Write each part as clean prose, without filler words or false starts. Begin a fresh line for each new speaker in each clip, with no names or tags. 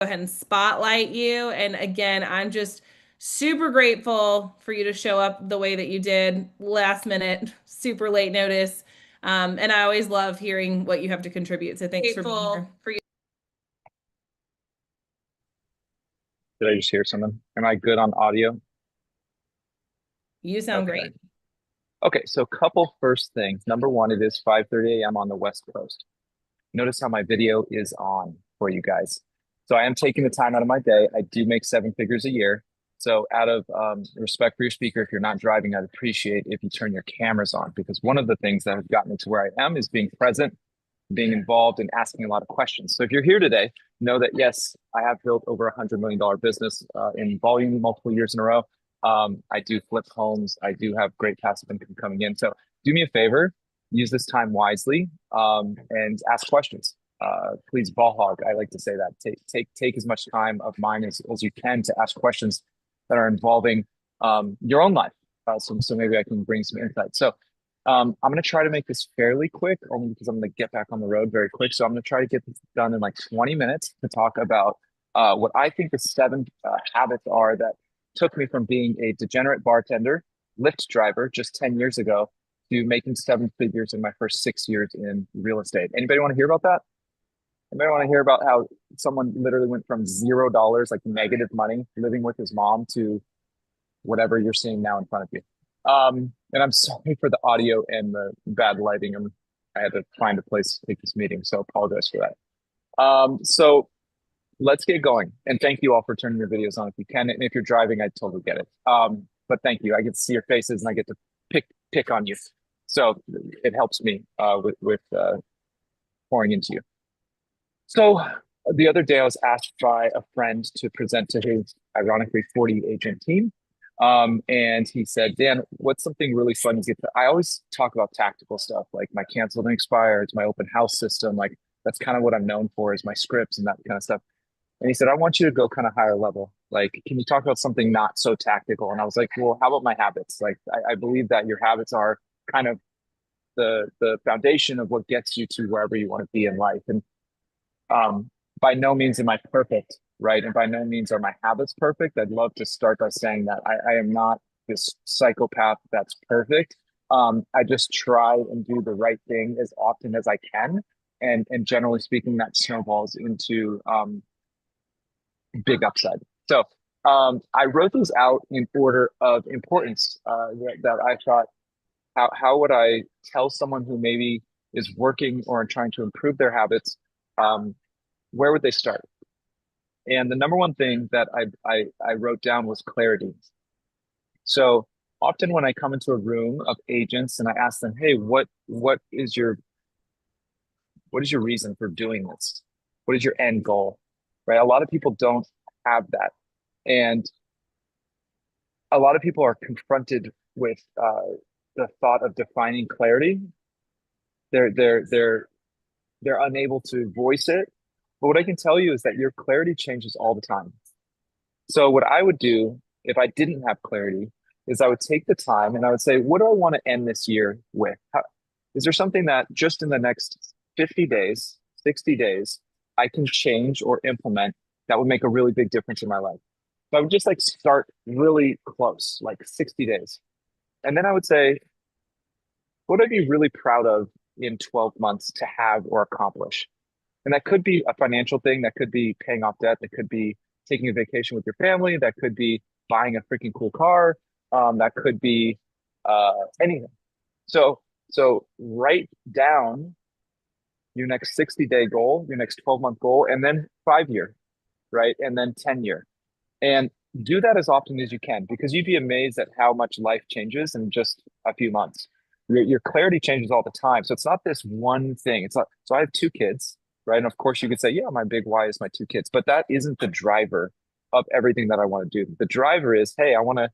ahead and spotlight you. And again, I'm just super grateful for you to show up the way that you did, last minute, super late notice. And I always love hearing what you have to contribute. So thanks for being here. For you.
Did I just hear something? Am I good on audio?
You sound
Okay.
great.
Okay, so couple first things. Number one, it is 5:30 a.m. on the West Coast. Notice how my video is on for you guys. So I am taking the time out of my day. I do make seven figures a year. So out of respect for your speaker, if you're not driving, I'd appreciate if you turn your cameras on because one of the things that has gotten me to where I am is being present, being involved, and asking a lot of questions. So if you're here today, know that yes, I have built over $100 million business in volume multiple years in a row. I do flip homes. I do have great passive income coming in. So do me a favor, use this time wisely and ask questions. Please ball hog. I like to say that. Take as much time of mine as you can to ask questions that are involving your own life. So maybe I can bring some insight. So I'm going to try to make this fairly quick, only because I'm going to get back on the road very quick. So I'm going to try to get this done in like 20 minutes to talk about what I think the seven habits are that took me from being a degenerate bartender, Lyft driver just 10 years ago to making seven figures in my first 6 years in real estate. Anybody want to hear about that? Anybody want to hear about how someone literally went from $0, like negative money, living with his mom, to whatever you're seeing now in front of you? And I'm sorry for the audio and the bad lighting. I had to find a place to take this meeting, so apologize for that. So let's get going. And thank you all for turning your videos on if you can. And if you're driving, I totally get it. But thank you. I get to see your faces and I get to pick on you. So it helps me with pouring into you. So the other day, I was asked by a friend to present to his, ironically, 40 agent team. And he said, Dan, what's something really fun to get to? I always talk about tactical stuff like my canceled and expired, my open house system. Like that's kind of what I'm known for is my scripts and that kind of stuff. And he said, I want you to go kind of higher level. Like, can you talk about something not so tactical? And I was like, well, how about my habits? Like, I believe that your habits are kind of the foundation of what gets you to wherever you want to be in life. And um, by no means am I perfect, right? And by no means are my habits perfect. I'd love to start by saying that I am not this psychopath that's perfect. I just try and do the right thing as often as I can. And generally speaking, that snowballs into big upside. So I wrote these out in order of importance that I thought, how would I tell someone who maybe is working or trying to improve their habits? Um, where would they start? And the number one thing that I wrote down was clarity. So often when I come into a room of agents and I ask them, hey, what is your reason for doing this? What is your end goal? Right? A lot of people don't have that. And a lot of people are confronted with the thought of defining clarity. They're they're they're they're unable to voice it. But what I can tell you is that your clarity changes all the time. So what I would do if I didn't have clarity is I would take the time and I would say, what do I want to end this year with? Is there something that just in the next 50 days, 60 days, I can change or implement that would make a really big difference in my life? So I would just like start really close, like 60 days. And then I would say, what would I be really proud of in 12 months to have or accomplish? And that could be a financial thing, that could be paying off debt, that could be taking a vacation with your family, that could be buying a freaking cool car, that could be anything. So so write down your next 60-day goal, your next 12-month goal, and then 5 year, right? And then 10 year. And do that as often as you can because you'd be amazed at how much life changes in just a few months. Your clarity changes all the time. So it's not this one thing. It's not, so I have two kids, right? And of course you could say, yeah, my big why is my two kids, but that isn't the driver of everything that I want to do. The driver is, hey, I want to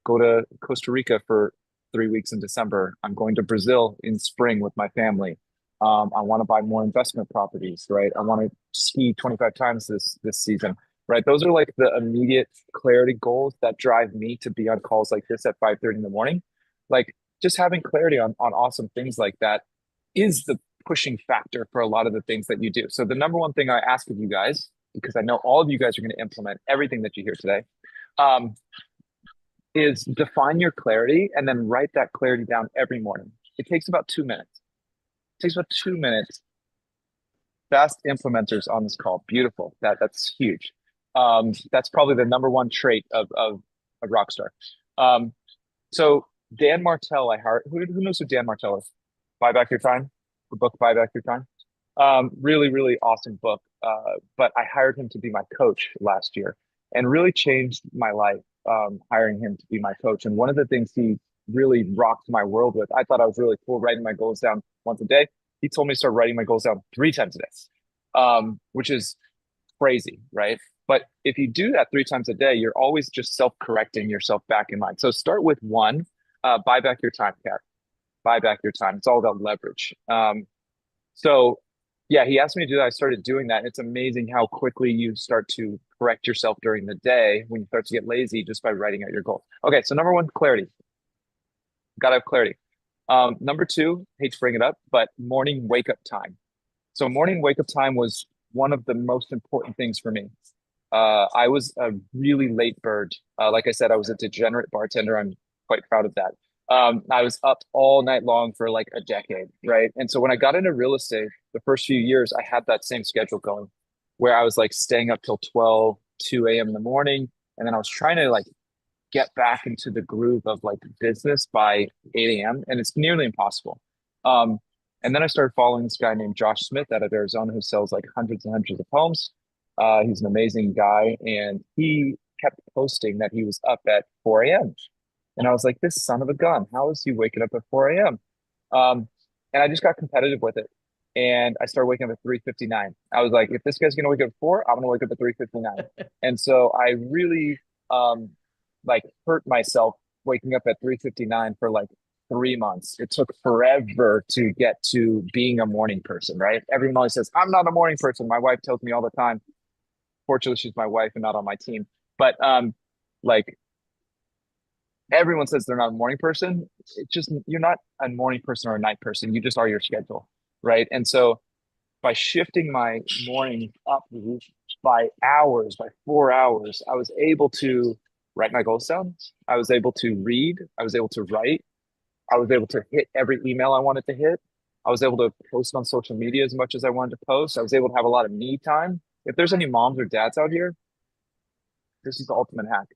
go to Costa Rica for 3 weeks in December. I'm going to Brazil in spring with my family. I want to buy more investment properties, right? I want to ski 25 times this season, right? Those are like the immediate clarity goals that drive me to be on calls like this at 5:30 in the morning. Like just having clarity on awesome things like that is the pushing factor for a lot of the things that you do. So the number one thing I ask of you guys because I know all of you guys are going to implement everything that you hear today, um, is define your clarity and then write that clarity down every morning. It takes about 2 minutes. It takes about 2 minutes. Fast implementers on this call. Beautiful. That's huge. That's probably the number one trait of a rock star. Um, so Dan Martell, I heard. Who knows who Dan Martell is? Buy Back Your Time. The book Buy Back Your Time. Really, really awesome book. But I hired him to be my coach last year, and really changed my life. Hiring him to be my coach, and one of the things he really rocked my world with, I thought I was really cool writing my goals down once a day. He told me to start writing my goals down 3 times a day, which is crazy, right? But if you do that 3 times a day, you're always just self-correcting yourself back in line. So start with one, buy back your time, Cat. Buy back your time. It's all about leverage. So yeah, he asked me to do that. I started doing that. It's amazing how quickly you start to correct yourself during the day when you start to get lazy just by writing out your goals. Okay, so number one, clarity. Gotta have clarity. Number two, hate to bring it up, but morning wake up time. So morning wake up time was one of the most important things for me. I was a really late bird. Like I said, I was a degenerate bartender. I'm quite proud of that. I was up all night long for like a decade, right? And so when I got into real estate, the first few years, I had that same schedule going where I was like staying up till 12, 2 a.m. in the morning. And then I was trying to like get back into the groove of like business by 8 a.m. and it's nearly impossible. Um, and then I started following this guy named Josh Smith out of Arizona who sells like hundreds and hundreds of homes. He's an amazing guy, and he kept posting that he was up at 4 a.m. And I was like, this son of a gun, how is he waking up at 4 a.m.? And I just got competitive with it. And I started waking up at 3:59. I was like, if this guy's gonna wake up at 4, I'm gonna wake up at 3:59. And so I really um like hurt myself waking up at 3:59 for like 3 months. It took forever to get to being a morning person, right? Everyone always says, I'm not a morning person. My wife tells me all the time. Fortunately, she's my wife and not on my team. But like everyone says they're not a morning person. It's just you're not a morning person or a night person. You just are your schedule, right? And so by shifting my morning up by hours, by 4 hours, I was able to write my goals down. I was able to read. I was able to write. I was able to hit every email I wanted to hit. I was able to post on social media as much as I wanted to post. I was able to have a lot of me time. If there's any moms or dads out here, this is the ultimate hack.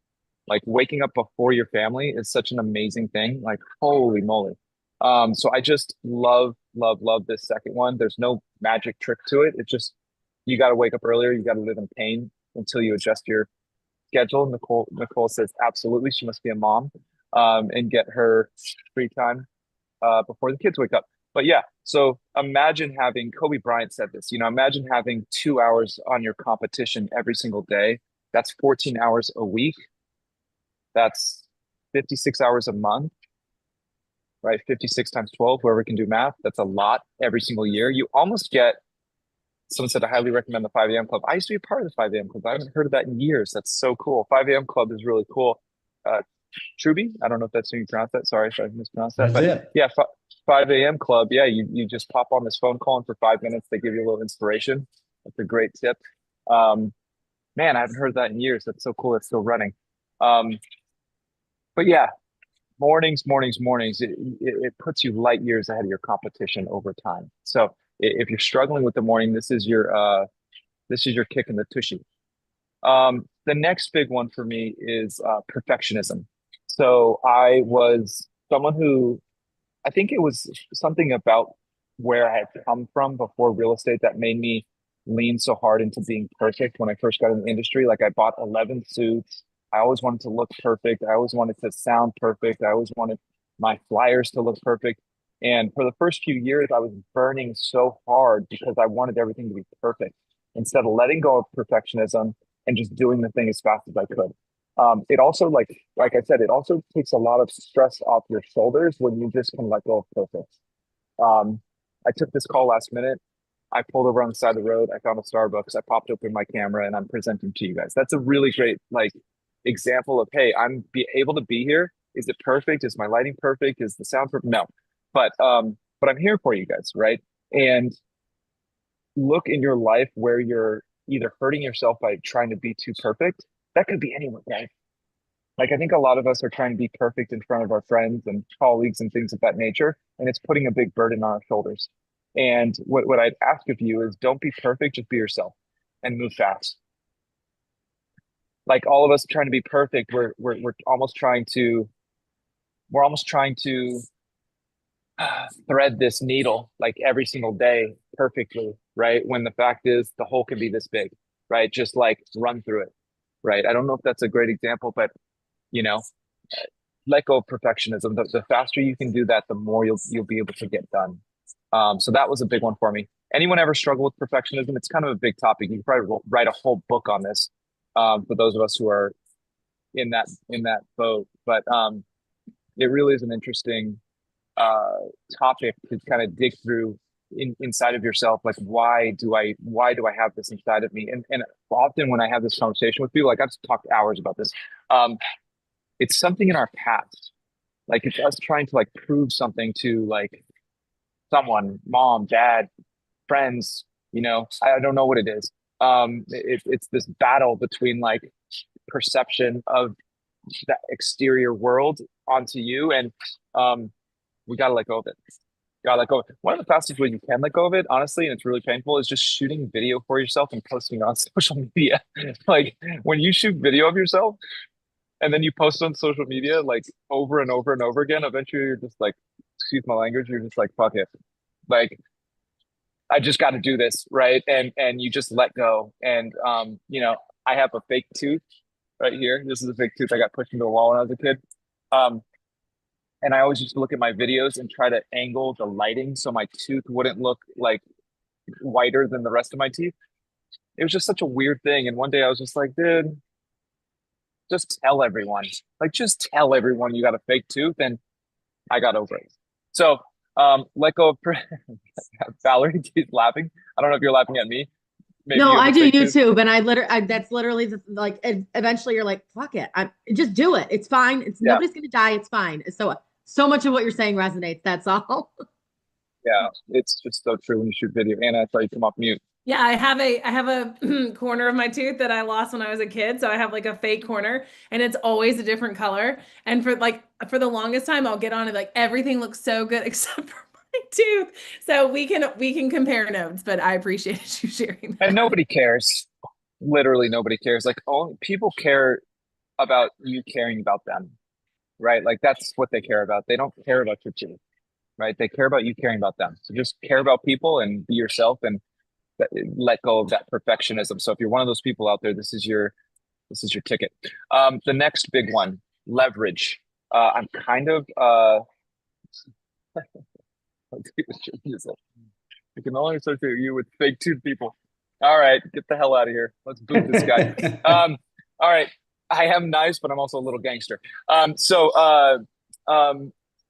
Like waking up before your family is such an amazing thing. Like, holy moly. So I just love, love, love this second one. There's no magic trick to it. It's just you got to wake up earlier. You got to live in pain until you adjust your schedule. Nicole says absolutely. She must be a mom, and get her free time before the kids wake up. But yeah, so imagine having Kobe Bryant said this. Imagine having 2 hours on your competition every single day. That's 14 hours a week. That's 56 hours a month, right? 56 times 12, whoever can do math, that's a lot every single year. You almost get, someone said, I highly recommend the 5 a.m. club. I used to be a part of the 5 a.m. club. I haven't heard of that in years. That's so cool. 5 a.m. club is really cool. Truby, I don't know if that's how you pronounce that. Sorry if I mispronounced that.
That's
But
it.
yeah, 5 a.m. club. Yeah, you just pop on this phone call and for 5 minutes, they give you a little inspiration. That's a great tip. Um, Man, I haven't heard that in years. That's so cool. It's still running. Um, but yeah, mornings, mornings, mornings. It puts you light years ahead of your competition over time. So if you're struggling with the morning, this is your kick in the tushy. The next big one for me is perfectionism. So I was someone who, I think it was something about where I had come from before real estate that made me lean so hard into being perfect when I first got in the industry. Like I bought 11 suits. I always wanted to look perfect. I always wanted to sound perfect. I always wanted my flyers to look perfect. And for the first few years, I was burning so hard because I wanted everything to be perfect instead of letting go of perfectionism and just doing the thing as fast as I could. It also, like I said, it also takes a lot of stress off your shoulders when you just can let go of perfect. Um, I took this call last minute. I pulled over on the side of the road. I found a Starbucks. I popped open my camera and I'm presenting to you guys. That's a really great example of, hey, I'm able to be here. Is it perfect? Is my lighting perfect? Is the sound perfect? No, but I'm here for you guys, right? And look in your life where you're either hurting yourself by trying to be too perfect. That could be anyone, right? Like I think a lot of us are trying to be perfect in front of our friends and colleagues and things of that nature, and it's putting a big burden on our shoulders. And what I'd ask of you is don't be perfect, just be yourself and move fast. Like all of us trying to be perfect, we're almost trying to we're almost trying to thread this needle like every single day perfectly, right? When the fact is the hole can be this big, right? Just like run through it, right? I don't know if that's a great example, but you know, let go of perfectionism. The faster you can do that, the more you'll be able to get done. So that was a big one for me. Anyone ever struggle with perfectionism? It's kind of a big topic. You could probably write a whole book on this for those of us who are in that boat. But it really is an interesting uh, topic to kind of dig through inside of yourself. Like, why do I have this inside of me? And often when I have this conversation with people, like I've talked hours about this. Um, it's something in our past. Like it's us trying to like prove something to like someone, mom, dad, friends, I don't know what it is. It's this battle between like perception of that exterior world onto you, and we gotta let go of it. Gotta let go. One of the fastest ways you can let go of it, honestly, and it's really painful, is just shooting video for yourself and posting it on social media. Like when you shoot video of yourself and then you post on social media like over and over and over again, eventually you're just like, excuse my language, you're just like, fuck it. Like I just got to do this, right? And you just let go. And I have a fake tooth right here. This is a fake tooth I got pushed into a wall when I was a kid. Um, and I always used to look at my videos and try to angle the lighting so my tooth wouldn't look like whiter than the rest of my teeth. It was just such a weird thing. And one day I was just like, dude, just tell everyone. Like, just tell everyone you got a fake tooth. And I got over it. So, let go of Valerie. She's laughing. I don't know if you're laughing at me. Maybe
No,
you have
I
a
do
fake tooth.
YouTube, and I literally that's literally like eventually you're like, fuck it, I just do it. It's fine. It's
Yeah,
nobody's gonna die. It's fine. So much of what you're saying resonates. That's all.
yeah. It's just so true when you shoot video. Anna, I saw you come off mute.
Yeah, I have a corner of my tooth that I lost when I was a kid, so I have like a fake corner and it's always a different color. And for the longest time I'll get on it like everything looks so good except for my tooth. So we can compare notes, but I appreciated you sharing
And
that.
nobody cares. Literally, nobody cares. Like, all people care about you caring about them, right? Like, that's what they care about. They don't care about your tooth, right? They care about you caring about them. So just care about people and be yourself and let go of that perfectionism. So if you're one of those people out there, this is your ticket. The next big one, leverage. I'm kind of I can only associate you with fake tooth people. All right, get the hell out of here. Let's boot this guy. All right. I am nice, but I'm also a little gangster. Um,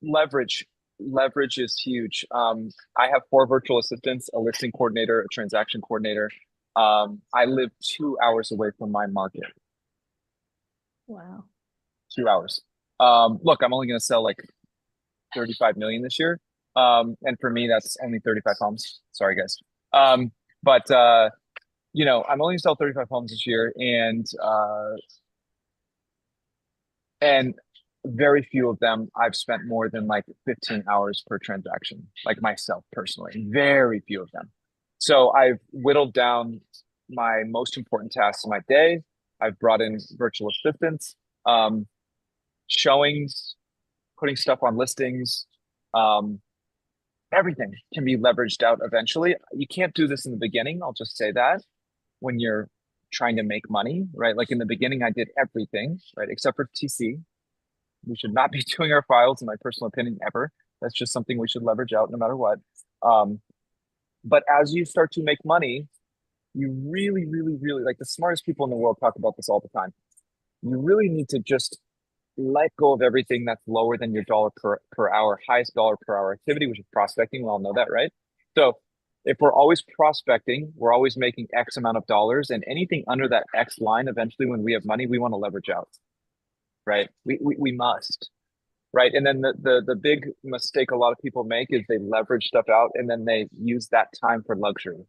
leverage. Leverage is huge. I have four virtual assistants, a listing coordinator, a transaction coordinator. I live 2 hours away from my market.
Wow.
2 hours. Look, I'm only going to sell like 35 million this year. And for me, that's only 35 homes. Sorry, guys. But I'm only gonna sell 35 homes this year, and very few of them I've spent more than like 15 hours per transaction, like myself personally. Very few of them. So I've whittled down my most important tasks of my day. I've brought in virtual assistants, um, showings, putting stuff on listings. Um, Everything can be leveraged out eventually. You can't do this in the beginning. I'll just say that when you're trying to make money, right? Like in the beginning, I did everything, right? Except for TC. We should not be doing our files, in my personal opinion, ever. That's just something we should leverage out no matter what. Um, but as you start to make money, you really, really, really, like the smartest people in the world talk about this all the time. You really need to just let go of everything that's lower than your dollar per hour, highest dollar per hour activity, which is prospecting. We all know that, right? So if we're always prospecting, we're always making X amount of dollars, and anything under that X line, eventually when we have money, we want to leverage out, right? We must, right? And then the big mistake a lot of people make is they leverage stuff out and then they use that time for luxury.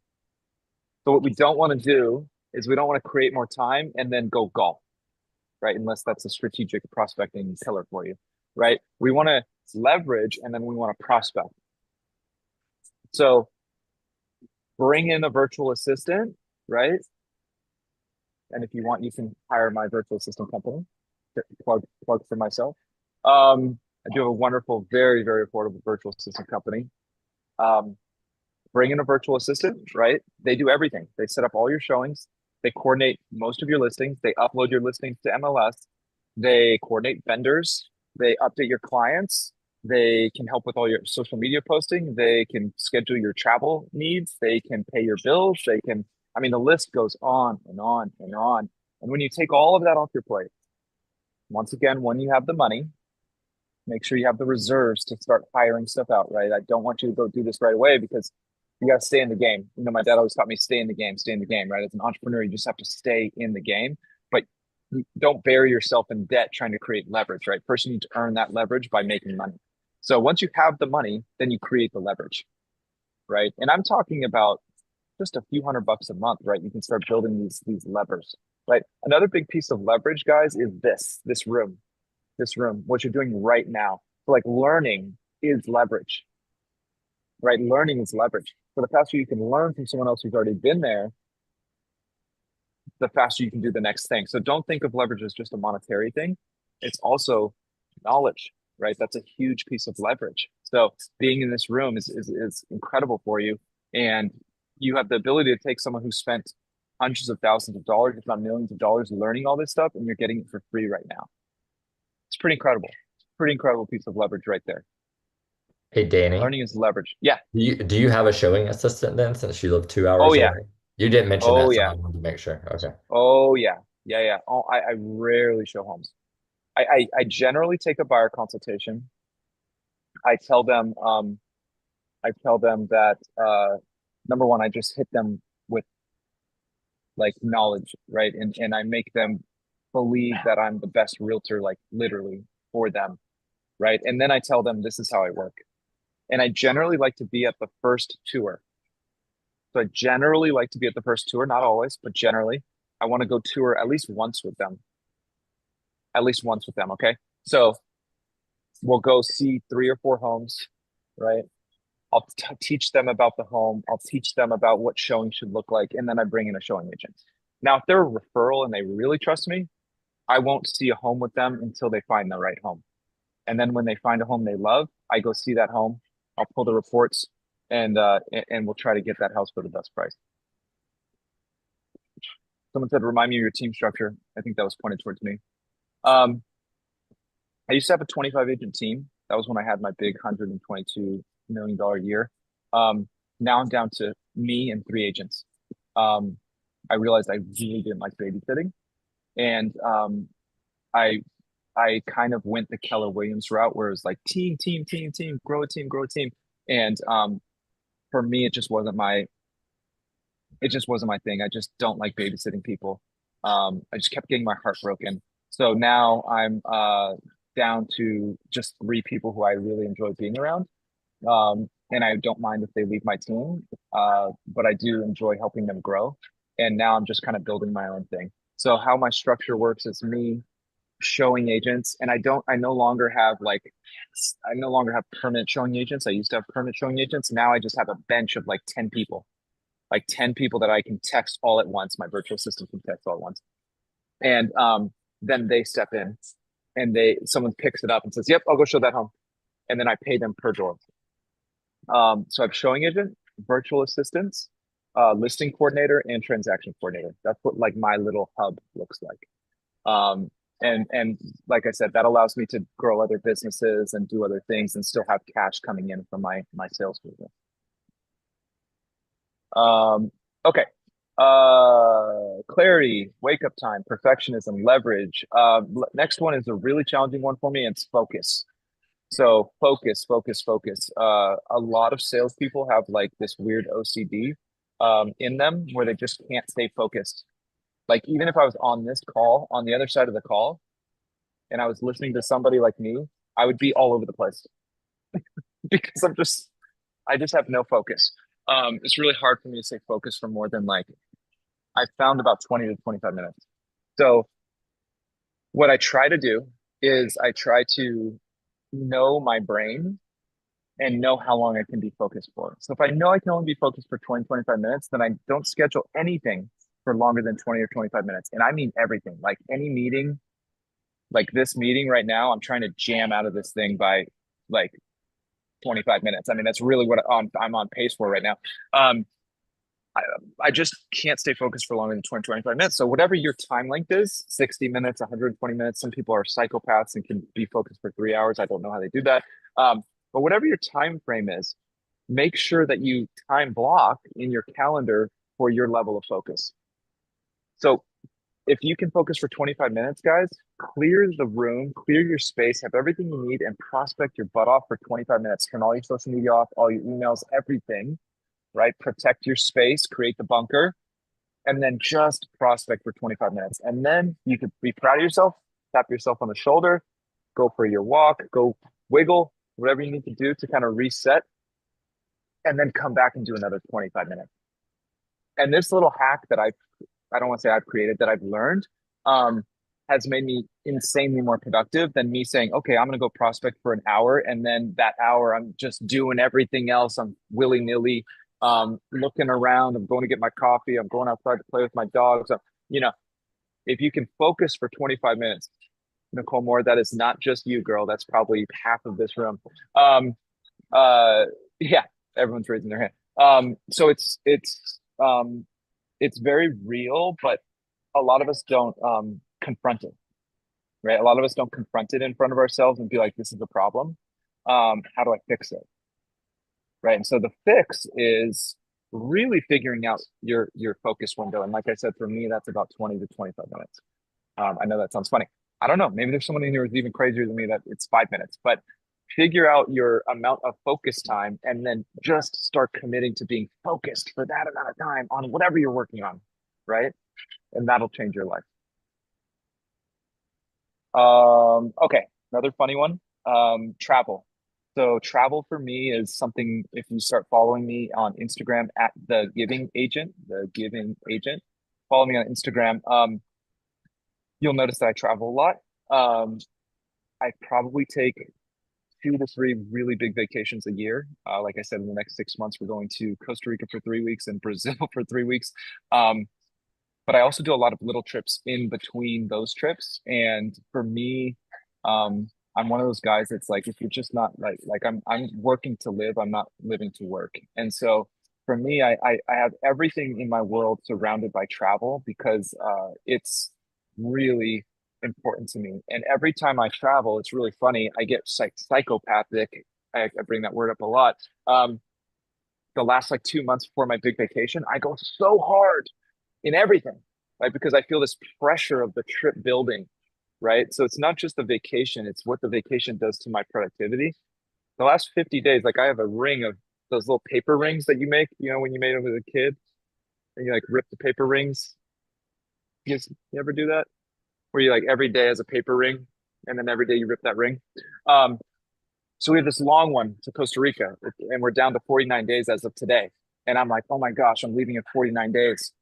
So what we don't want to do is we don't want to create more time and then go golf, right? Unless that's a strategic prospecting pillar for you, right? We want to leverage and then we want to prospect. So bring in a virtual assistant, right? And if you want, you can hire my virtual assistant company. Plug for myself. I do have a wonderful, very, very affordable virtual assistant company. Bring in a virtual assistant, right? They do everything. They set up all your showings. They coordinate most of your listings. They upload your listings to MLS. They coordinate vendors. They update your clients. They can help with all your social media posting. They can schedule your travel needs. They can pay your bills. They can, I mean, the list goes on and on and on. And when you take all of that off your plate, once again, when you have the money, make sure you have the reserves to start hiring stuff out, right? I don't want you to go do this right away because you got to stay in the game. You know, my dad always taught me stay in the game, right? As an entrepreneur, you just have to stay in the game, but don't bury yourself in debt trying to create leverage, right? First, you need to earn that leverage by making money. So once you have the money, then you create the leverage, right? And I'm talking about just a few $100 a month, right? You can start building these levers, right? Another big piece of leverage, guys, is this room, what you're doing right now. So like learning is leverage, right? Learning is leverage. So the faster you can learn from someone else who's already been there, the faster you can do the next thing. So don't think of leverage as just a monetary thing. It's also knowledge, right? That's a huge piece of leverage. So being in this room is incredible for you. And you have the ability to take someone who spent hundreds of thousands of dollars, if not millions of dollars, learning all this stuff, and you're getting it for free right now. It's pretty incredible. Pretty incredible piece of leverage right there.
Hey, Danny,
Learning is leverage. Yeah.
do you have a showing assistant then since you live two
Oh
hours
yeah.
away? You didn't mention
Oh
that, so
yeah.
I wanted to make sure. Okay.
Oh yeah. Yeah, yeah. Oh, I rarely show homes. I generally take a buyer consultation. I tell them that number one, I just hit them with like knowledge, right? And I make them believe that I'm the best realtor, like literally for them, right? And then I tell them this is how I work. And I generally like to be at the first tour. So I generally like to be at the first tour, not always, but generally I want to go tour at least once with them. At least once with them, okay? So we'll go see 3 or 4 homes, right? I'll teach them about the home. I'll teach them about what showing should look like. And then I bring in a showing agent. Now, if they're a referral and they really trust me, I won't see a home with them until they find the right home. And then when they find a home they love, I go see that home. I'll pull the reports and we'll try to get that house for the best price. Someone said, remind me of your team structure. I think that was pointed towards me. I used to have a 25 agent team. That was when I had my big $122 million year. Now I'm down to me and 3 agents. I realized I really didn't like babysitting. And I kind of went the Keller Williams route where it was like team, grow a team, grow a team. And for me, it just wasn't my thing. I just don't like babysitting people. I just kept getting my heart broken. So now I'm down to just 3 people who I really enjoy being around. And I don't mind if they leave my team, but I do enjoy helping them grow. And now I'm just kind of building my own thing. So how my structure works is me showing agents, and I no longer have permanent showing agents. I used to have permanent showing agents. Now I just have a bench of like 10 people, that I can text all at once. My virtual assistant can text all at once. And then they step in and someone picks it up and says, yep, I'll go show that home. And then I pay them per door. So I have showing agent, virtual assistants, listing coordinator, and transaction coordinator. That's what like my little hub looks like. And like I said, that allows me to grow other businesses and do other things and still have cash coming in from my sales business. Okay. Clarity, wake up time, perfectionism, leverage. Next one is a really challenging one for me. It's focus. So focus. A lot of salespeople have like this weird OCD in them where they just can't stay focused. Like even if I was on this call, on the other side of the call, and I was listening to somebody like me, I would be all over the place because I just have no focus. It's really hard for me to stay focused for more than like I found about 20 to 25 minutes. So what I try to do is I try to know my brain and know how long I can be focused for. So if I know I can only be focused for 20, 25 minutes, then I don't schedule anything for longer than 20 or 25 minutes. And I mean everything, like any meeting, like this meeting right now, I'm trying to jam out of this thing by like 25 minutes. I mean, that's really what I'm on pace for right now. Um, I, I just can't stay focused for longer than 20, 25 minutes. So whatever your time length is, 60 minutes, 120 minutes, some people are psychopaths and can be focused for 3 hours. I don't know how they do that. But whatever your time frame is, make sure that you time block in your calendar for your level of focus. So if you can focus for 25 minutes, guys, clear the room, clear your space, have everything you need, and prospect your butt off for 25 minutes. Turn all your social media off, all your emails, everything, right? Protect your space, create the bunker, and then just prospect for 25 minutes. And then you could be proud of yourself, tap yourself on the shoulder, go for your walk, go wiggle, whatever you need to do to kind of reset, and then come back and do another 25 minutes. And this little hack that I don't want to say I've created, that I've learned, has made me insanely more productive than me saying, okay, I'm going to go prospect for an hour. And then that hour, I'm just doing everything else. I'm willy nilly, looking around. I'm going to get my coffee. I'm going outside to play with my dogs. You know, if you can focus for 25 minutes, Nicole Moore, that is not just you, girl. That's probably half of this room. Yeah, everyone's raising their hand. So it's very real, but a lot of us don't confront it, right? A lot of us don't confront it in front of ourselves and be like, this is a problem. How do I fix it? Right. And so the fix is really figuring out your focus window. And like I said, for me, that's about 20 to 25 minutes. I know that sounds funny. I don't know. Maybe there's someone in here who's even crazier than me that it's 5 minutes, but figure out your amount of focus time and then just start committing to being focused for that amount of time on whatever you're working on. Right. And that'll change your life. Okay. Another funny one. Travel. So travel for me is something, if you start following me on Instagram at the giving agent, follow me on Instagram. You'll notice that I travel a lot. I probably take 2 to 3 really big vacations a year. Like I said, in the next 6 months, we're going to Costa Rica for 3 weeks and Brazil for 3 weeks. But I also do a lot of little trips in between those trips. And for me, I'm one of those guys that's like, if you're just not like I'm working to live, I'm not living to work. And so for me, I have everything in my world surrounded by travel because it's really important to me. And every time I travel, it's really funny. I get psychopathic. I bring that word up a lot. The last like 2 months before my big vacation, I go so hard in everything, right? Because I feel this pressure of the trip building, right? So it's not just the vacation, it's what the vacation does to my productivity. The last 50 days, like I have a ring of those little paper rings that you make, when you made them as a kid and you like rip the paper rings. You ever do that? Where you like every day has a paper ring and then every day you rip that ring. So we have this long one to Costa Rica and we're down to 49 days as of today. And I'm like, oh my gosh, I'm leaving in 49 days.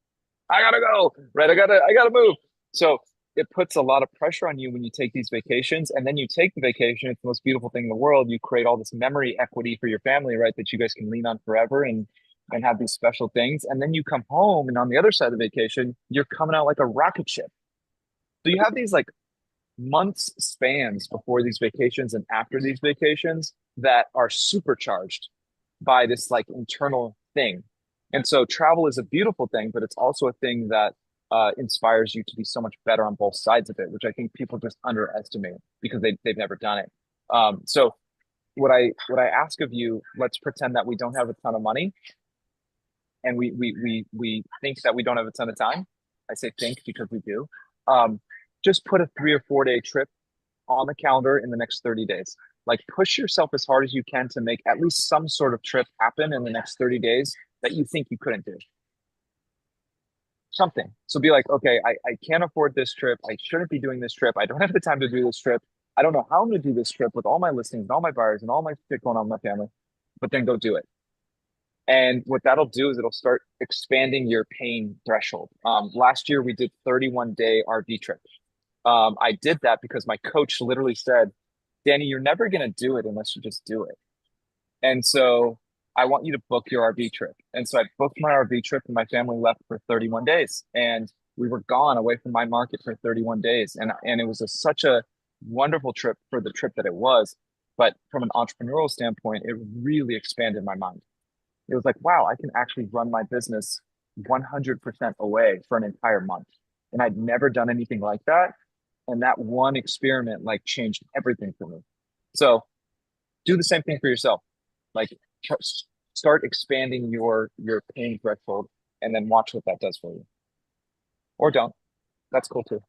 I gotta go, right? I gotta move. So it puts a lot of pressure on you when you take these vacations, and then you take the vacation. It's the most beautiful thing in the world. You create all this memory equity for your family, right? That you guys can lean on forever and have these special things. And then you come home, and on the other side of the vacation, you're coming out like a rocket ship. So you have these like months spans before these vacations and after these vacations that are supercharged by this like internal thing. And so travel is a beautiful thing, but it's also a thing that inspires you to be so much better on both sides of it, which I think people just underestimate because they've never done it. So what I ask of you, let's pretend that we don't have a ton of money and we think that we don't have a ton of time. I say think because we do. Just put a 3 or 4 day trip on the calendar in the next 30 days. Like push yourself as hard as you can to make at least some sort of trip happen in the next 30 days that you think you couldn't do. Something. So be like, okay, I can't afford this trip. I shouldn't be doing this trip. I don't have the time to do this trip. I don't know how I'm going to do this trip with all my listings and all my buyers and all my shit going on in my family, but then go do it. And what that'll do is it'll start expanding your pain threshold. Last year we did 31-day RV trip. I did that because my coach literally said, Danny, you're never going to do it unless you just do it. And so I want you to book your RV trip. And so I booked my RV trip and my family left for 31 days. And we were gone away from my market for 31 days. And it was such a wonderful trip for the trip that it was. But from an entrepreneurial standpoint, it really expanded my mind. It was like, wow, I can actually run my business 100% away for an entire month. And I'd never done anything like that. And that one experiment like changed everything for me. So do the same thing for yourself. Like start expanding your pain threshold and then watch what that does for you. Or don't. That's cool too.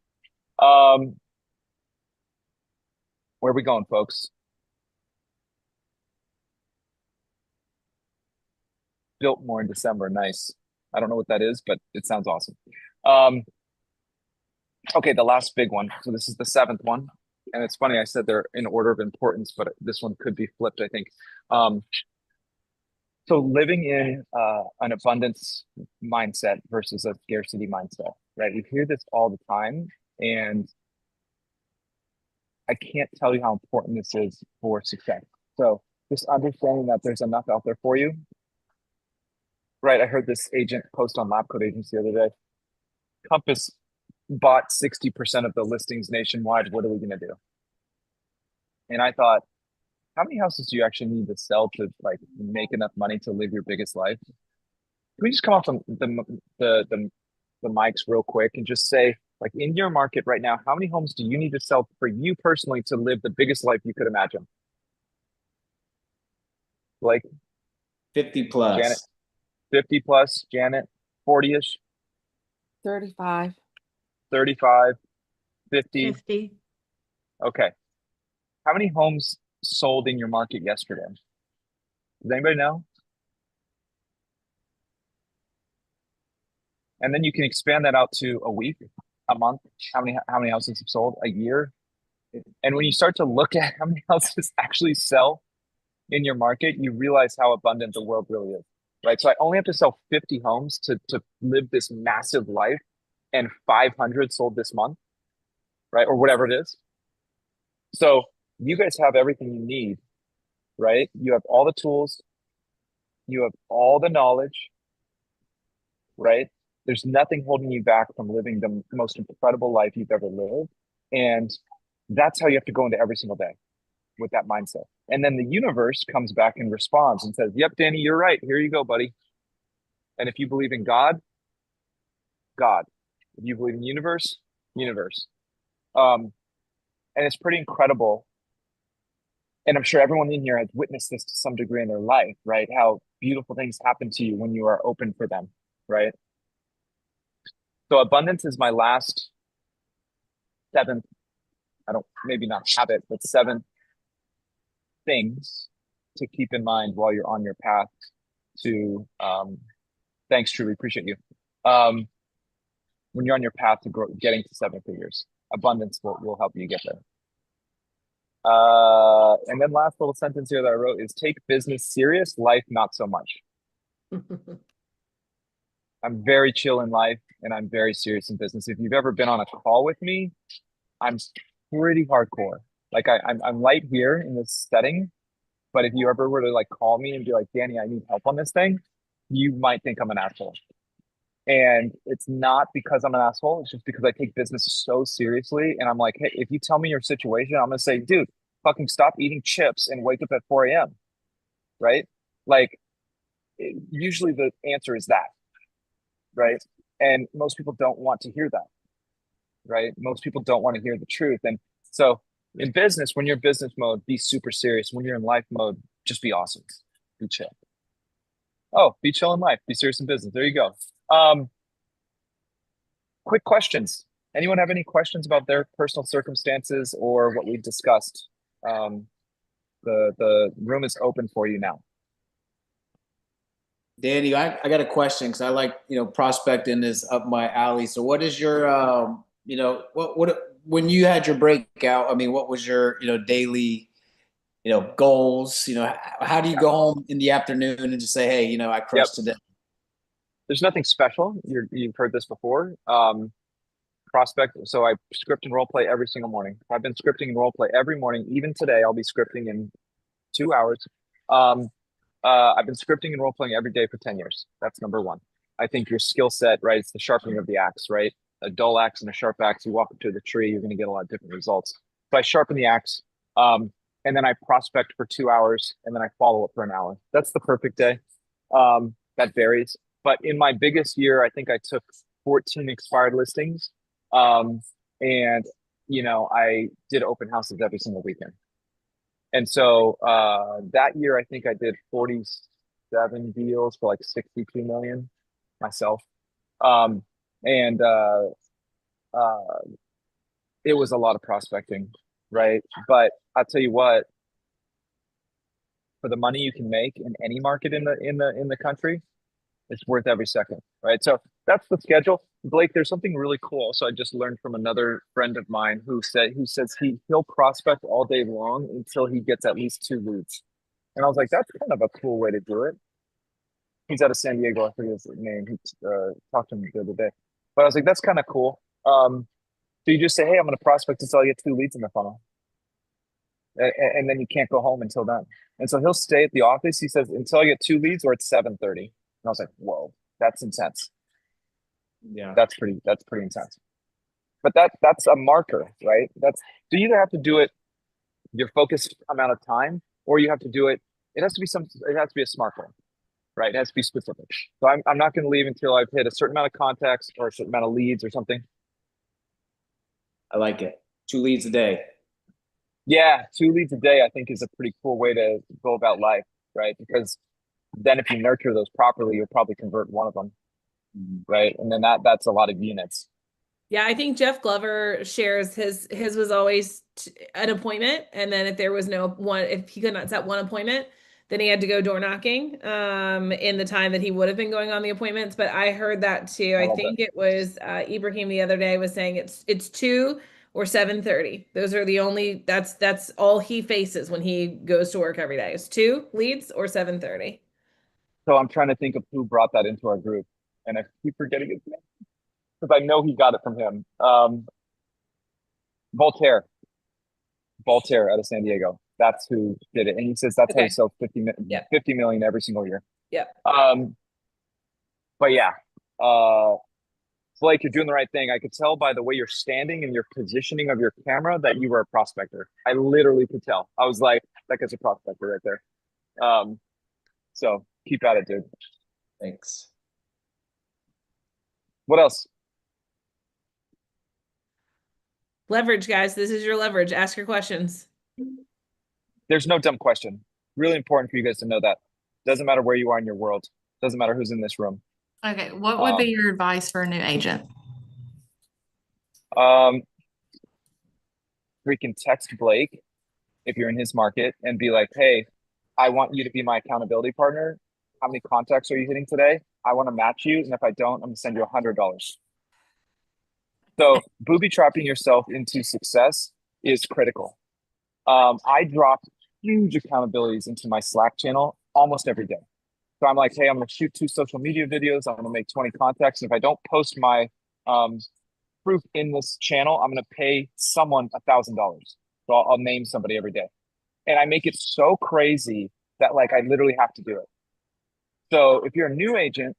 Where are we going, folks? Built more in December. Nice. I don't know what that is, but it sounds awesome. Okay, the last big one. So this is the 7th one. And it's funny, I said they're in order of importance, but this one could be flipped, I think. So living in an abundance mindset versus a scarcity mindset, right? We hear this all the time, and I can't tell you how important this is for success. So just understanding that there's enough out there for you. Right, I heard this agent post on Lab Code Agents the other day. Compass bought 60% of the listings nationwide. What are we going to do? And I thought, how many houses do you actually need to sell to like make enough money to live your biggest life? Can we just come off the mics real quick and just say, like, in your market right now, how many homes do you need to sell for you personally to live the biggest life you could imagine? Like
50 plus.
Janet, 50 plus, Janet, 40-ish,
35.
35, 50.
50.
Okay. How many homes sold in your market yesterday? Does anybody know? And then you can expand that out to a week, a month. How many houses have sold? A year? And when you start to look at how many houses actually sell in your market, you realize how abundant the world really is. Right. So I only have to sell 50 homes to live this massive life, and 500 sold this month, right? Or whatever it is. So you guys have everything you need, right? You have all the tools, you have all the knowledge, right? There's nothing holding you back from living the most incredible life you've ever lived. And that's how you have to go into every single day, with that mindset. And then the universe comes back and responds and says, yep, Danny, you're right. Here you go, buddy. And if you believe in God, God. If you believe in universe, universe. And it's pretty incredible. And I'm sure everyone in here has witnessed this to some degree in their life, right? How beautiful things happen to you when you are open for them, right? So abundance is my last 7th, maybe not habit, but 7 things to keep in mind while you're on your path to, thanks, truly appreciate you. When you're on your path to getting to 7 figures, abundance will help you get there. And then last little sentence here that I wrote is take business serious, life not so much. I'm very chill in life and I'm very serious in business. If you've ever been on a call with me, I'm pretty hardcore. Like I'm light here in this setting, but if you ever were to like call me and be like, Danny, I need help on this thing, you might think I'm an asshole. And it's not because I'm an asshole. It's just because I take business so seriously. And I'm like, hey, if you tell me your situation, I'm going to say, dude, fucking stop eating chips and wake up at 4 a.m. Right? Like, usually the answer is that. Right? And most people don't want to hear that. Right? Most people don't want to hear the truth. And so in business, when you're in business mode, be super serious. When you're in life mode, just be awesome. Be chill. Oh, be chill in life. Be serious in business. There you go. Quick questions. Anyone have any questions about their personal circumstances or what we've discussed? The room is open for you now.
Danny, I got a question because I like, prospecting is up my alley. So what is your, what when you had your breakout, I mean, what was your, daily, goals? How do you go home in the afternoon and just say, hey, I crushed today?
There's nothing special. You've heard this before. Prospect. So I script and role play every single morning. I've been scripting and role play every morning. Even today, I'll be scripting in 2 hours. I've been scripting and role playing every day for 10 years. That's number one. I think your skill set, right? It's the sharpening of the axe, right? A dull axe and a sharp axe. You walk up to the tree, you're going to get a lot of different results. So I sharpen the axe, and then I prospect for 2 hours, and then I follow up for an hour. That's the perfect day. That varies. But in my biggest year, I think I took 14 expired listings. And I did open houses every single weekend. And so that year, I think I did 47 deals for like 62 million myself. And it was a lot of prospecting, right? But I'll tell you what, for the money you can make in any market in the country, it's worth every second, right? So that's the schedule. Blake, there's something really cool. So I just learned from another friend of mine who says he'll prospect all day long until he gets at least 2 leads. And I was like, that's kind of a cool way to do it. He's out of San Diego. I forget his name. He talked to me the other day. But I was like, that's kind of cool. So you just say, hey, I'm going to prospect until I get 2 leads in the funnel. And then you can't go home until then. And so he'll stay at the office. He says, until I get 2 leads or it's 7:30. And I was like, whoa, that's intense.
Yeah.
That's pretty intense. But that's a marker, right? So you either have to do it your focused amount of time, or you have to do it. It has to be a smart one, right? It has to be specific. So I'm not going to leave until I've hit a certain amount of contacts or a certain amount of leads or something.
I like it. 2 leads a day.
Yeah, 2 leads a day, I think, is a pretty cool way to go about life, right? Because then if you nurture those properly, you'll probably convert one of them, right? And then that's a lot of units.
Yeah, I think Jeff Glover shares his was always an appointment, and then if there was no one, if he could not set one appointment, then he had to go door knocking in the time that he would have been going on the appointments. But I heard that too. I think it was Ibrahim the other day was saying it's 2 or 7:30. Those are the only that's all he faces when he goes to work every day is 2 leads or 7:30.
So I'm trying to think of who brought that into our group, and I keep forgetting his name because I know he got it from him. Voltaire out of San Diego. That's who did it, and he says that's how he sells 50 million every single year.
Yeah.
But yeah, Blake, you're doing the right thing. I could tell by the way you're standing and your positioning of your camera that you were a prospector. I literally could tell. I was like, that guy's a prospector right there. So keep at it, dude.
Thanks.
What else?
Leverage, guys. This is your leverage. Ask your questions.
There's no dumb question. Really important for you guys to know that. Doesn't matter where you are in your world. Doesn't matter who's in this room.
Okay. What would be your advice for a new agent?
Freaking text Blake if you're in his market and be like, hey, I want you to be my accountability partner. How many contacts are you hitting today? I want to match you. And if I don't, I'm going to send you $100. So booby trapping yourself into success is critical. I drop huge accountabilities into my Slack channel almost every day. So I'm like, hey, I'm going to shoot 2 social media videos. I'm going to make 20 contacts. And if I don't post my proof in this channel, I'm going to pay someone $1,000. So I'll name somebody every day. And I make it so crazy that like I literally have to do it. So if you're a new agent,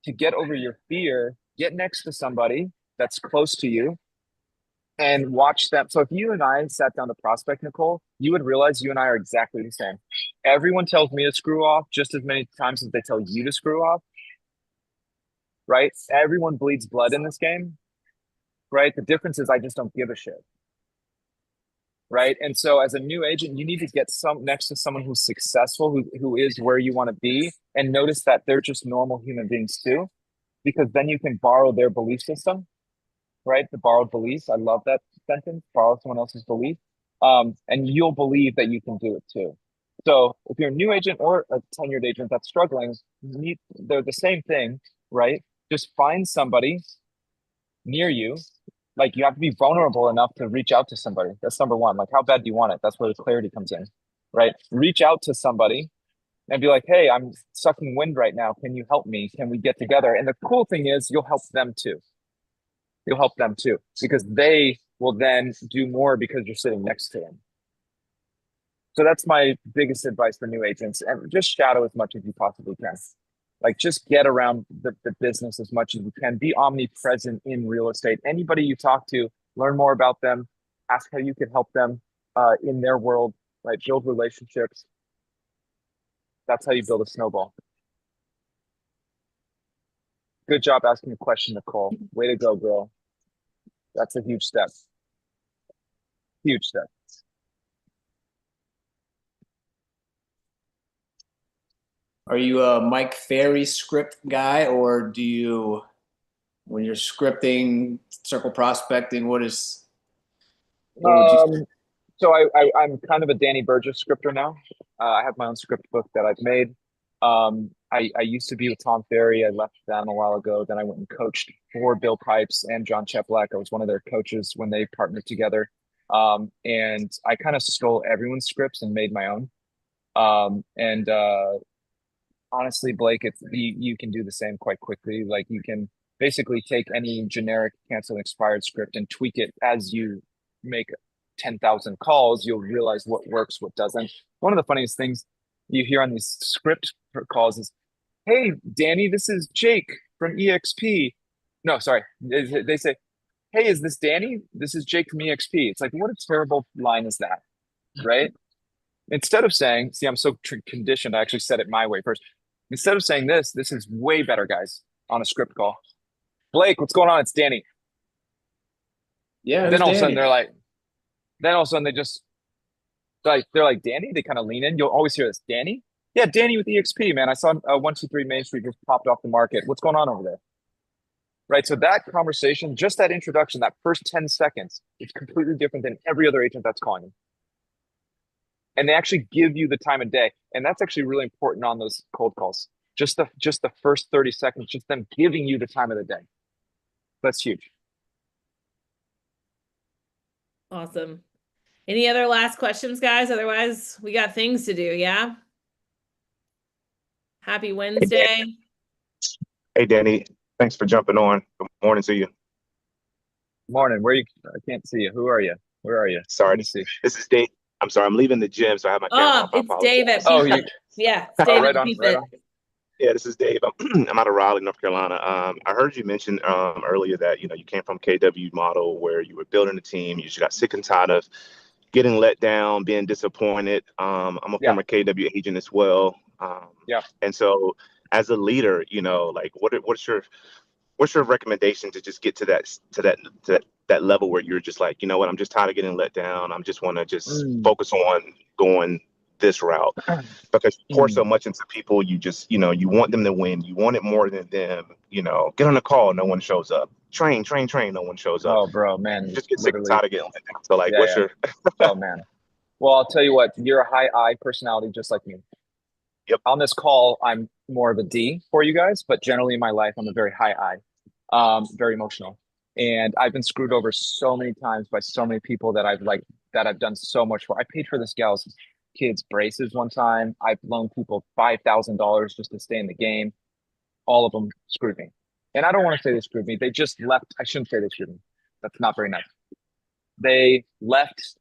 to get over your fear, get next to somebody that's close to you and watch them. So if you and I sat down to prospect, Nicole, you would realize you and I are exactly the same. Everyone tells me to screw off just as many times as they tell you to screw off, right? Everyone bleeds blood in this game, right? The difference is I just don't give a shit, right? And so as a new agent, you need to get next to someone who's successful, who is where you want to be, and notice that they're just normal human beings too, because then you can borrow their belief system, right? The borrowed beliefs. I love that sentence, borrow someone else's belief. And you'll believe that you can do it too. So if you're a new agent or a tenured agent that's struggling, they're the same thing, right? Just find somebody near you. Like you have to be vulnerable enough to reach out to somebody. That's number one. Like how bad do you want it? That's where the clarity comes in. right? Reach out to somebody and be like, hey, I'm sucking wind right now. Can you help me? Can we get together? And the cool thing is you'll help them too. You'll help them too, because they will then do more because you're sitting next to them. So that's my biggest advice for new agents, and just shadow as much as you possibly can. Like, just get around the business as much as you can. Be omnipresent in real estate. Anybody you talk to, learn more about them, ask how you can help them in their world, right? Build relationships. That's how you build a snowball. Good job asking a question, Nicole. Way to go, girl. That's a huge step. Huge step.
Are you a Mike Ferry script guy, or do you, when you're scripting, circle prospecting, what would you?
So I'm kind of a Danny Burgess scripter now. I have my own script book that I've made. I used to be with Tom Ferry. I left them a while ago. Then I went and coached for Bill Pipes and John Cheplack. I was one of their coaches when they partnered together. And I kind of stole everyone's scripts and made my own. Honestly, Blake, you can do the same quite quickly. Like, you can basically take any generic cancel and expired script and tweak it as you make 10,000 calls. You'll realize what works, what doesn't. One of the funniest things you hear on these script calls is, hey, Danny, this is Jake from EXP. No, sorry. They say, hey, is this Danny? This is Jake from EXP. It's like, what a terrible line is that, right? Instead of saying, see, I'm so conditioned, I actually said it my way first. Instead of saying this is way better, guys, on a script call. Blake, what's going on? It's Danny.
Yeah.
Then all of a sudden they just they're like, Danny. They kind of lean in. You'll always hear this, Danny. Yeah, Danny with EXP, man. I saw 123 Main Street just popped off the market. What's going on over there? Right. So that conversation, just that introduction, that first 10 seconds, is completely different than every other agent that's calling you. And they actually give you the time of day. And that's actually really important on those cold calls. Just the first 30 seconds, just them giving you the time of the day. That's huge.
Awesome. Any other last questions, guys? Otherwise, we got things to do, yeah? Happy Wednesday.
Hey, Danny. Thanks for jumping on. Good morning to you.
Morning. Where you? I can't see you. Who are you? Where are you?
Sorry.
Let me see.
This is Dave. I'm sorry. I'm leaving the gym, so I have my camera off. I
It's
apologize.
Dave at
Oh,
Peep It. Yeah, it's Dave
right
at
on,
Peep
right
It.
on.
Yeah, this is Dave. I'm out of Raleigh, North Carolina. I heard you mention earlier that you came from KW model where you were building a team. You just got sick and tired of getting let down, being disappointed. I'm a former KW agent as well. And so, as a leader, like what's your recommendation to just get to that level where you're just like, you know what, I'm just tired of getting let down. I just want to just focus on going this route, because you pour so much into people. You just, you want them to win. You want it more than them. Get on a call, no one shows up. Train, no one shows up.
Oh, bro, man.
Just get sick and tired of getting let down. So, like, what's your?
Oh, man. Well, I'll tell you what. You're a high I personality, just like me.
Yep.
On this call, I'm more of a D for you guys, but generally in my life, I'm a very high I. Very emotional. And I've been screwed over so many times by so many people that I've done so much for. I paid for this gal's kids' braces one time. I've loaned people $5,000 just to stay in the game. All of them screwed me. And I don't want to say they screwed me. They just left. I shouldn't say they screwed me. That's not very nice. They left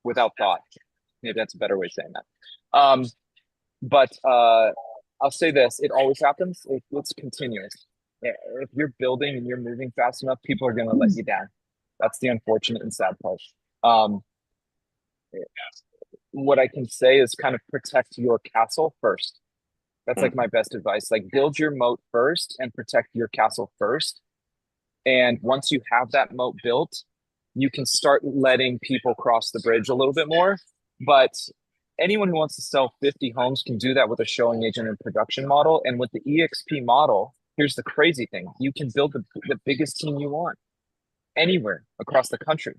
without thought. Maybe that's a better way of saying that. But I'll say this, it always happens. It's continuous. If you're building and you're moving fast enough, people are going to let you down. That's the unfortunate and sad part. What I can say is kind of protect your castle first. That's like my best advice. Like, build your moat first and protect your castle first. And once you have that moat built, you can start letting people cross the bridge a little bit more. But anyone who wants to sell 50 homes can do that with a showing agent and production model. And with the EXP model, here's the crazy thing. You can build the biggest team you want anywhere across the country,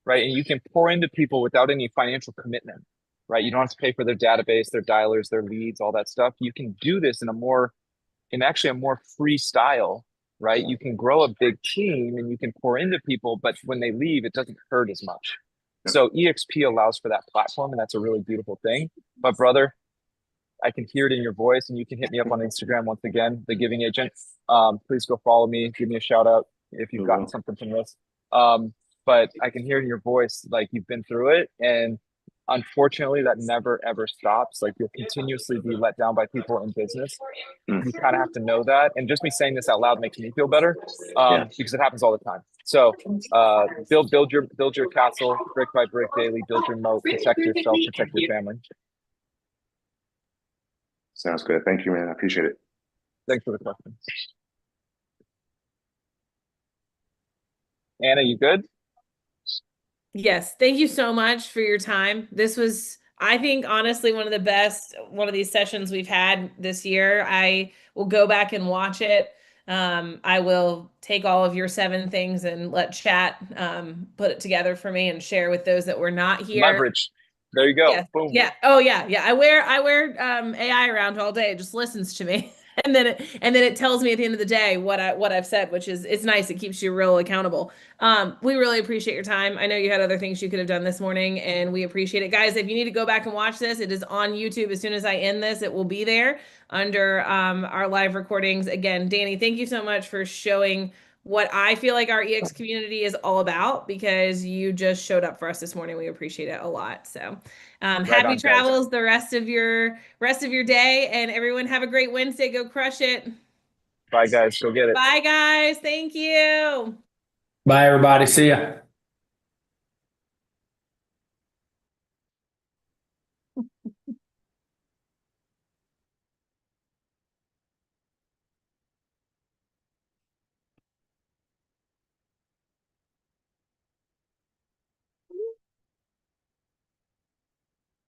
right? And you can pour into people without any financial commitment, right? You don't have to pay for their database, their dialers, their leads, all that stuff. You can do this in a more free style, right? You can grow a big team and you can pour into people, but when they leave, it doesn't hurt as much. So EXP allows for that platform, and that's a really beautiful thing. But brother, I can hear it in your voice, and you can hit me up on Instagram once again, The Giving Agent. Please go follow me, give me a shout out if you've gotten something from this. But I can hear in your voice like you've been through it, and unfortunately, that never ever stops. Like you'll continuously be let down by people in business. You kind of have to know that, and just me saying this out loud makes me feel better, because it happens all the time. So build your castle brick by brick daily. Build your moat. Protect yourself. Protect your family.
Sounds good. Thank you, man. I appreciate it.
Thanks for the question. Anna, you good?
Yes, thank you so much for your time. This was, I think, honestly, one of the best one of these sessions we've had this year. I will go back and watch it. I will take all of your 7 things and let chat put it together for me and share with those that were not here.
Leverage. There you go.
Yes.
Boom.
Yeah. Oh yeah. Yeah. I wear AI around all day. It just listens to me. And then it tells me at the end of the day what I've said, which is, it's nice. It keeps you real accountable. We really appreciate your time. I know you had other things you could have done this morning, and we appreciate it. Guys, if you need to go back and watch this, it is on YouTube. As soon as I end this, it will be there under our live recordings. Again, Danny, thank you so much for showing what I feel like our EX community is all about, because you just showed up for us this morning. We appreciate it a lot. So happy travels the rest of your day, and everyone have a great Wednesday. Go crush it.
Bye guys. Go get it.
Bye guys. Thank you.
Bye everybody. See ya.